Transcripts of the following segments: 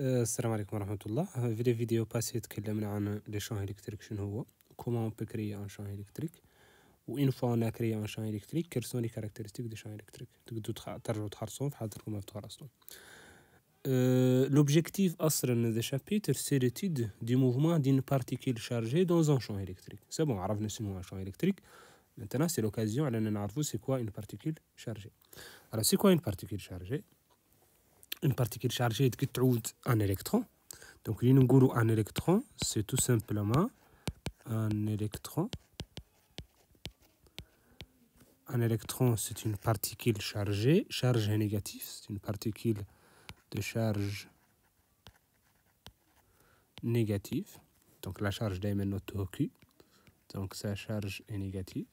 السلام عليكم ورحمة الله. في les vidéos passées تكلمنا عن les champs électriques شنو هو, comment on peut créer un champ électrique, ou une fois on a créé un champ électrique, quelles sont les caractéristiques du champ électrique. تقدروا ترجعوا تحرصون في حالتكم ما تخرصتوا. L'objectif أصلا de ce chapitre c'est l'étude du mouvement d'une particule chargée dans un champ électrique. C'est bon, عرفنا شنو هو un champ électrique. Maintenant c'est l'occasion على نعرفوا c'est quoi une particule chargée. Alors c'est quoi une particule chargée? Une particule chargée تعود un électron. Donc un électron, c'est tout simplement un électron. Un électron, c'est une particule chargée. Charge négative, c'est une particule de charge négative. Donc la charge d'Ayman au Q. Donc sa charge est négative.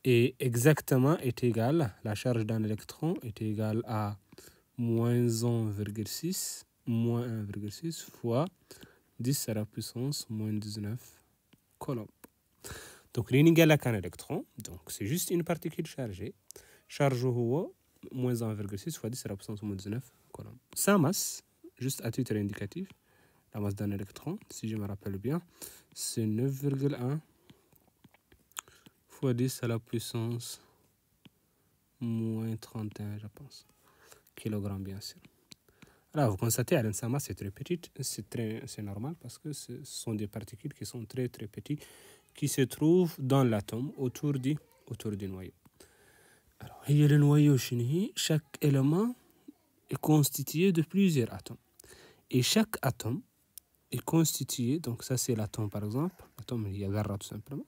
Et exactement est égale, la charge d'un électron est égale à moins 1,6 fois 10 à la puissance moins 19 coulombs. Donc l'inégale qu'un électron, donc c'est juste une particule chargée. Charge au moins 1,6 fois 10 à la puissance moins 19 coulombs. Sa masse, juste à titre indicatif, la masse d'un électron, si je me rappelle bien, c'est 9,1 fois 10 à la puissance moins 31, je pense. Kilogrammes, bien sûr. Alors, vous constatez que sa masse est très petite, c'est normal parce que ce sont des particules qui sont très très petites qui se trouvent dans l'atome autour du noyau. Alors, il y a le noyau chenille, chaque élément est constitué de plusieurs atomes. Et chaque atome est constitué, donc ça c'est l'atome par exemple, l'atome il y a garra tout simplement.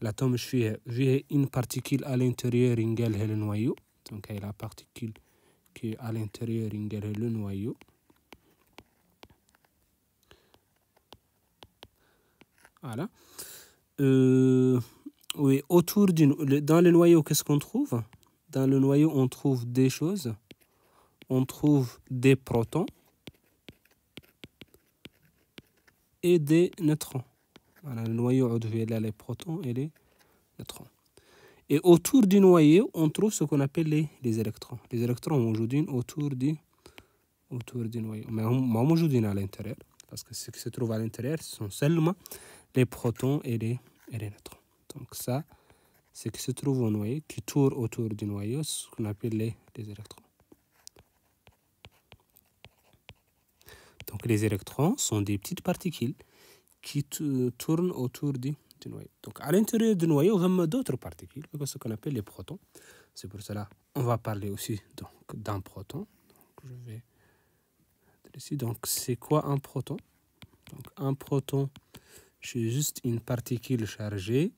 L'atome, je fais une particule à l'intérieur, il y a le noyau, donc il y a la particule qui est à l'intérieur, il y a le noyau. Voilà. Oui, dans le noyau, qu'est-ce qu'on trouve? Dans le noyau, on trouve des choses. On trouve des protons et des neutrons. Voilà, le noyau, il y a les protons et les neutrons. Et autour du noyau, on trouve ce qu'on appelle les électrons. Les électrons موجودين autour du noyau. Mais pas موجودين à l'intérieur. Parce que ce qui se trouve à l'intérieur, ce sont seulement les protons et les neutrons. Donc ça, ce qui se trouve au noyau, qui tourne autour du noyau, ce qu'on appelle les électrons. Donc les électrons sont des petites particules qui tournent autour du noyau. Donc à l'intérieur du noyau, on a d'autres particules, ce qu'on appelle les protons. C'est pour cela on va parler aussi d'un proton. Donc je vais ici. Donc c'est quoi un proton? Donc un proton, c'est juste une particule chargée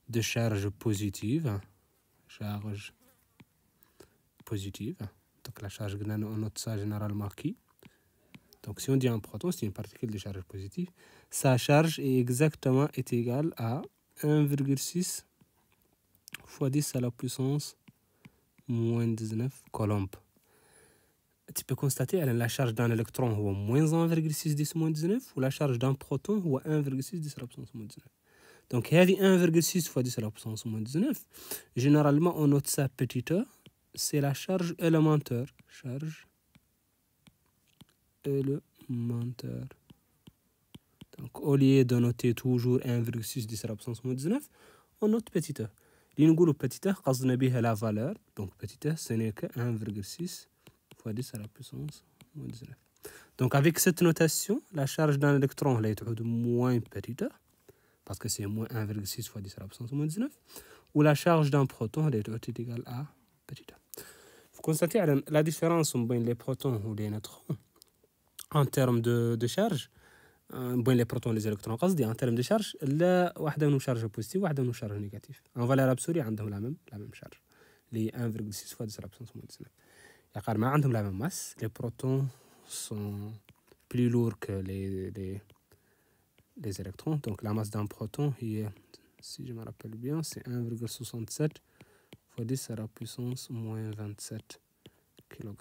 de charge positive. Charge positive. Donc la charge, on note ça généralement qui. Donc si on dit un proton, c'est une particule de charge positive. Sa charge est égale à 1,6 fois 10 à la puissance moins 19 coulombs. Tu peux constater que la charge d'un électron est moins 1,6 10 moins 19 ou la charge d'un proton est 1,6 10 à la puissance moins 19. Donc, il y a 1,6 fois 10 à la puissance moins 19. Généralement, on note ça petit e, c'est la charge élémentaire. Charge élémentaire. Donc, au lieu de noter toujours 1,6 10 à la puissance moins 19, on note petit e. لنقول petit e, قصدنا بها la valeur. Donc, petit e, ce n'est que 1,6 fois 10 à la puissance moins 19. Donc, avec cette notation, la charge d'un électron est moins petite, parce que c'est moins 1,6 fois 10 à la puissance moins 19, ou la charge d'un proton est égale à petite. Vous constatez la différence entre les protons ou les neutrons en termes de charge. Les protons et les électrons, en termes de charge, là, واحدة منهم charge positive, واحدة منهم charge négative. En valeur absolue, عندهم la même charge. Les 1,6 fois 10 à la puissance moins 19. ما عندهم la même masse. Les protons sont plus lourds que les électrons. Donc la masse d'un proton, si je me rappelle bien, c'est 1,67 fois 10 à la puissance moins 27 kg.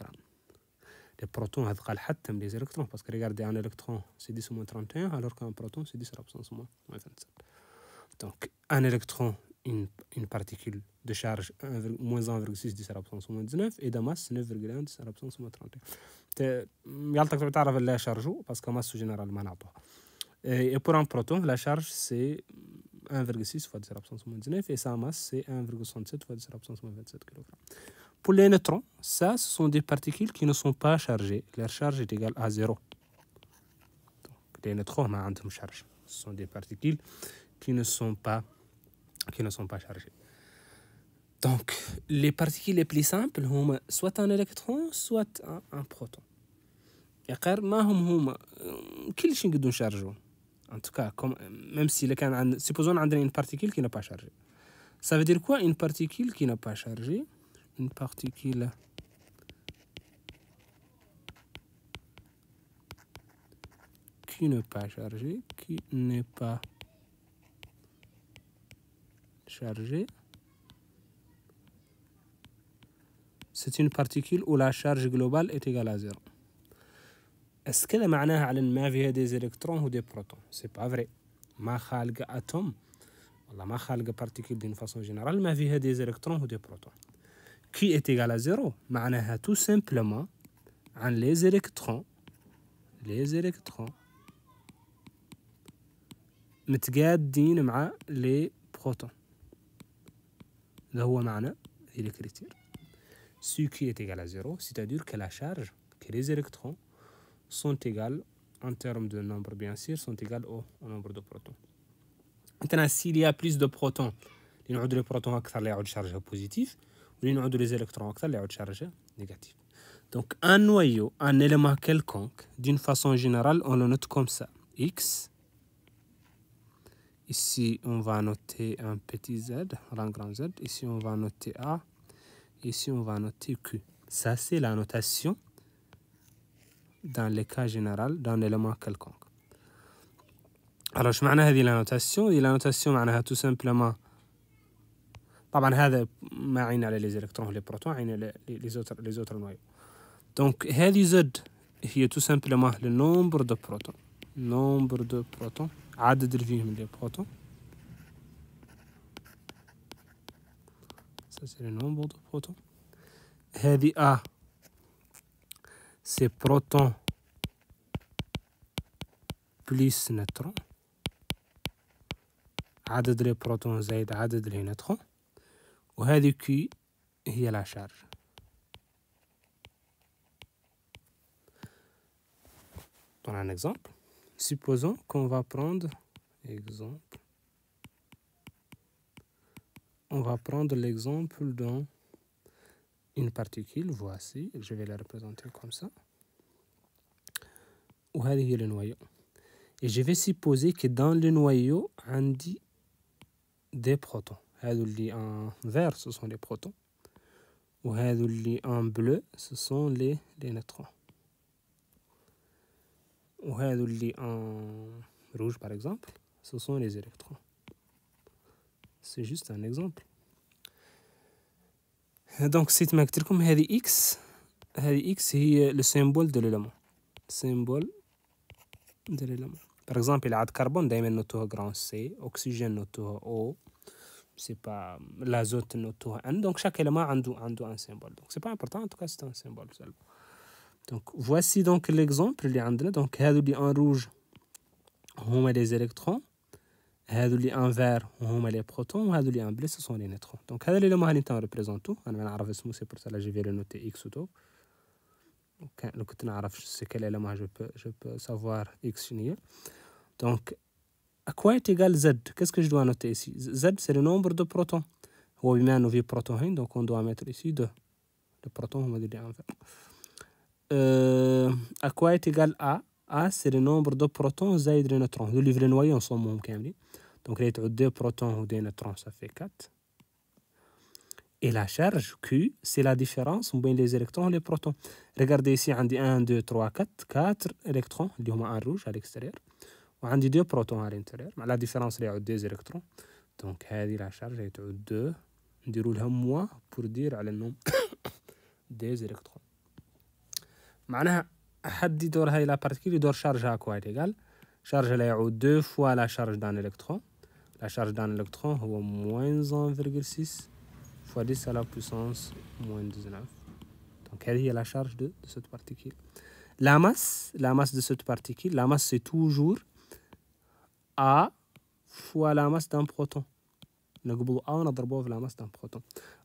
Les protons, les électrons, parce que regardez, un électron, c'est 10 moins 31, alors qu'un proton, c'est 10 à la puissance moins 27. Donc un électron, une particule de charge moins 1,6 10 à la puissance moins 19 et de masse 9,1 10 à la puissance moins 31. يالتك تعرف لا شارجو parce que masse généralement نعطوها. Et pour un proton, la charge c'est 1,6 fois 10 à la puissance moins 19 et sa masse c'est 1,67 fois 10 à la puissance moins 27 kg. Pour les neutrons, ça ce sont des particules qui ne sont pas chargées. Leur charge est égale à 0. Donc les neutrons ما عندهم charge. Ce sont des particules qui ne sont pas chargées. Donc, les particules les plus simples sont soit un électron, soit un proton. En tout cas, même si supposons qu'on a une particule qui n'est pas chargée. Ça veut dire quoi une particule qui n'est pas chargée? Une particule qui n'est pas chargée, c'est une particule où la charge globale est égale à 0. Est-ce que معناها على ما فيها des électrons ou des protons? C'est pas vrai. ما خالقة atome ولا ما خالقة particule d'une façon générale ما فيها des électrons ou des protons. Qui est égal à 0 معناها tout simplement عن les électrons متقادين مع les protons. ده هو معنى les critères. Ce qui est égal à 0, c'est-à-dire que la charge, que les électrons sont égales, en termes de nombre bien sûr, sont égales au nombre de protons. Maintenant, s'il y a plus de protons, les protons أكثر اللي يعود charge positif, les électrons أكثر اللي يعود charge négatif. Donc, un noyau, un élément quelconque, d'une façon générale, on le note comme ça. X. Ici, on va noter un petit z, un grand Z. Ici, on va noter A. Ici, on va noter Q. Ça, c'est la notation dans les cas généraux d'un élément quelconque. Alors, je معنى هذه la notation. La notation معناها tout simplement. طبعا هذا ما عين على les électrons les protons عين les autres noyaux. Donc, هذه Z هي tout simplement le nombre de protons. عدد اللي فيهم les protons. Ça, c'est le nombre de protons. هذه A, c'est proton plus neutron. عدد les protons زائد عدد les neutrons. وهذه Q هي la charge. Dans un exemple, supposons qu'on va prendre l'exemple dans une particule, voici, je vais la représenter comme ça. وهذه هي le noyau. Et je vais supposer que dans le noyau, on dit des protons. هذو اللي en vert, ce sont les protons. وهذو اللي en bleu, ce sont les neutrons. وهذو اللي en rouge, par exemple, ce sont les électrons. C'est juste un exemple. Donc, si tu قلت لكم هذه X هي le symbole de l'élément. Par exemple, il y a carbone, دائما نوتوها grand C, oxygène notoha O, c'est pas l'azote notoha N. Donc, chaque élément a un symbole. Donc, c'est pas important, en tout cas, c'est un symbole seul. Donc, voici donc l'exemple اللي عندنا. Donc, هذو اللي en rouge هما les électrons. هذو اللي en vert هما les protons. وهذو اللي en bleu ce sont les neutrons. Donc, هذا l'élément اللي نتا représente. أنا ما نعرف اسمه, c'est pour ça que je vais le noter X auto. لو كنت نعرف c'est quel élément je peux savoir X شنو. Donc, à quoi est égal Z? Qu'est-ce que je dois noter ici? Z, c'est le nombre de protons. هو بما إنه في protons, donc on doit mettre ici 2. Les protons هما اللي en vert. À quoi est égal A? A, c'est le nombre de protons زائد les neutrons. Le livre noyau ensemble كاملين. Donc, il y a 2 protons ou 2 neutrons, ça fait 4. Et la charge Q, c'est la différence entre les électrons et les protons. Regardez ici, on a 1, 2, 3, 4 électrons, qui sont en rouge à l'extérieur. Et on a 2 protons à l'intérieur. La différence, c'est 2 électrons. Donc, la charge est 2. On déroule moins pour dire le nombre des électrons. معناها حد يدور هاي la particule يدور charge à quoi est égal. Charge elle est 2 fois la charge d'un électron. La charge d'un électron est moins 1,6 fois 10 à la puissance moins 19. Donc, quelle est la charge de cette particule? La masse de cette particule, la masse c'est toujours A fois la masse d'un proton. نقبض A ونضربه في la masse d'un proton.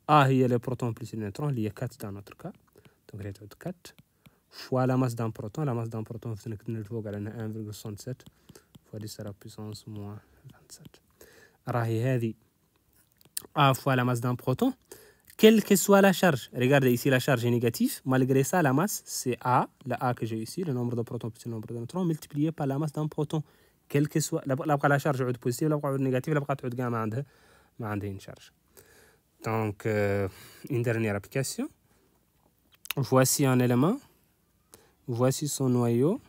A هي les protons plus les neutrons, il y a 4 dans notre cas. Donc, il y a 4 fois la masse d'un proton. La masse d'un proton, c'est 1,67 fois 10 à la puissance moins 27. راهي هذه A fois la masse d'un proton. Quelle que soit la charge, regardez ici la charge est négative, malgré ça la masse c'est A, la A que j'ai ici, le nombre de protons plus le nombre de neutrons, multiplié par la masse d'un proton. Quelle que soit, la charge est positive, la négative, la عندها une charge. Donc, une dernière application. Voici un élément, voici son noyau.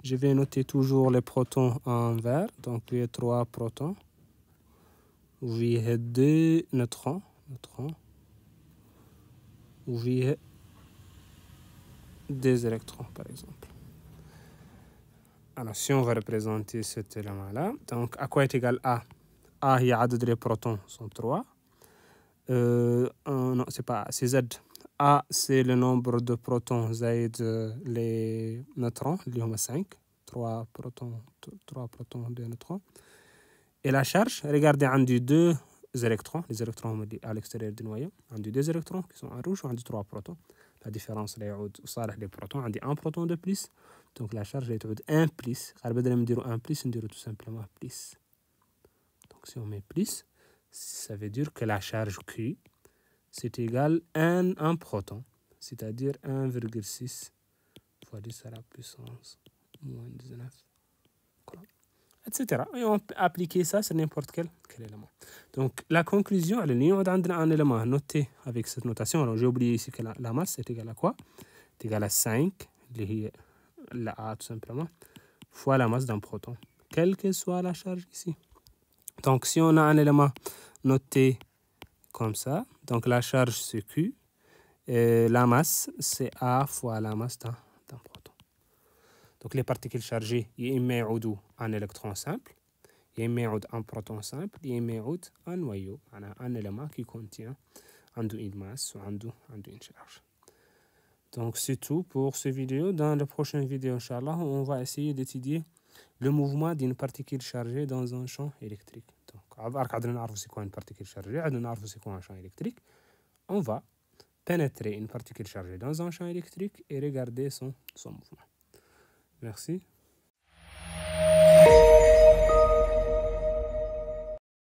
Je vais noter toujours les protons en vert, donc il y a 3 protons, il y a 2 neutrons. Ou des électrons, par exemple. Alors, si on va représenter cet élément-là, donc à quoi est égal A? A, il y a les protons sont 3. Non, c'est pas A, c'est Z. A, c'est le nombre de protons, Z, les neutrons, il y en a 5. 3 protons, 2 neutrons. Et la charge, regardez, on a 2 électrons, les électrons à l'extérieur du noyau, on a 2 électrons qui sont en rouge, on a 3 protons. La différence, c'est les protons, on a un proton de plus, donc la charge est 1 plus. Alors, بدل ما نديرو 1 plus, on dirait tout simplement plus. Donc, si on met plus, ça veut dire que la charge Q, c'est égal à 1 proton, c'est-à-dire 1,6 fois 10 à la puissance moins 19. Etc. Et on peut appliquer ça sur n'importe quel élément. Donc, la conclusion, on a un élément noté avec cette notation. Alors, j'ai oublié ici que la masse est égale à quoi? C'est égal à 5, la A tout simplement, fois la masse d'un proton, quelle que soit la charge ici. Donc, si on a un élément noté comme ça, donc la charge c'est Q, et la masse c'est A fois la masse d'un proton. Donc, les particules chargées, il y a un électron simple, il y a un proton simple, il y a un noyau, un élément qui contient une masse ou une charge. Donc, c'est tout pour cette vidéo. Dans la prochaine vidéo, Inch'Allah, on va essayer d'étudier le mouvement d'une particule chargée dans un champ électrique. Donc, c'est quoi une particule chargée, c'est quoi un champ électrique. On va pénétrer une particule chargée dans un champ électrique et regarder son mouvement. Merci.